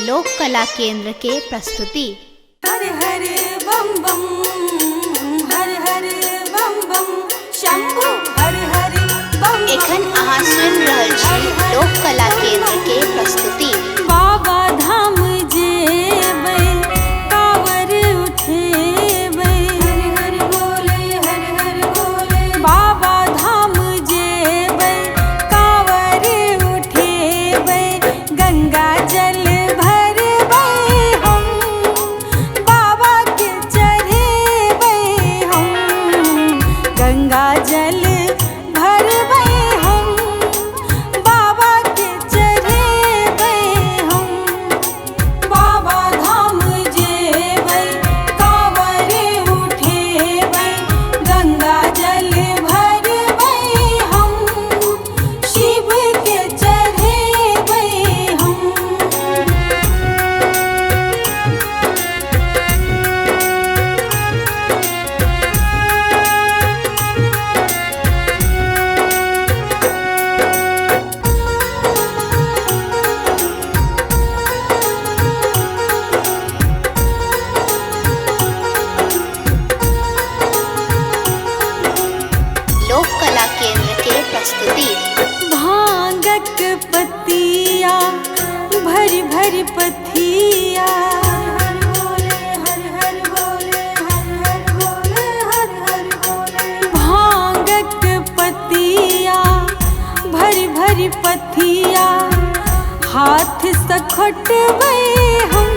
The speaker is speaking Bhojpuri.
लोक कला केंद्र के प्रस्तुति। हर हर बम बम, हर हर बम बम, शंभु हर हर बम। एखन अहाँ सुनि रहल छी लोक कला केंद्र के प्रस्तुति। बाबा धाम जेबै, कांवर उठेबै, हर हर बोले, हर हर बोले। बाबा धाम जेबै, कांवर उठेबै, गंगा जल भरबै हम, बाबा के चढ़ेबै हम, गंगा जल भरबै हम, बाबा के चढ़ेबै हम। बाबा धाम जेबै, कांवर उठेबै, गंगा जल भरबै हम, शिव के चढ़ेबै हम। लोक कला केंद्र के प्रस्तुति। भांगक पतिया भरी भरी पथिया, हर बोले, हर हर बोले, हर हर बोले, हर हर बोले। भांगक पतिया भरी भरी पथिया, हाथ से खोटबै हम,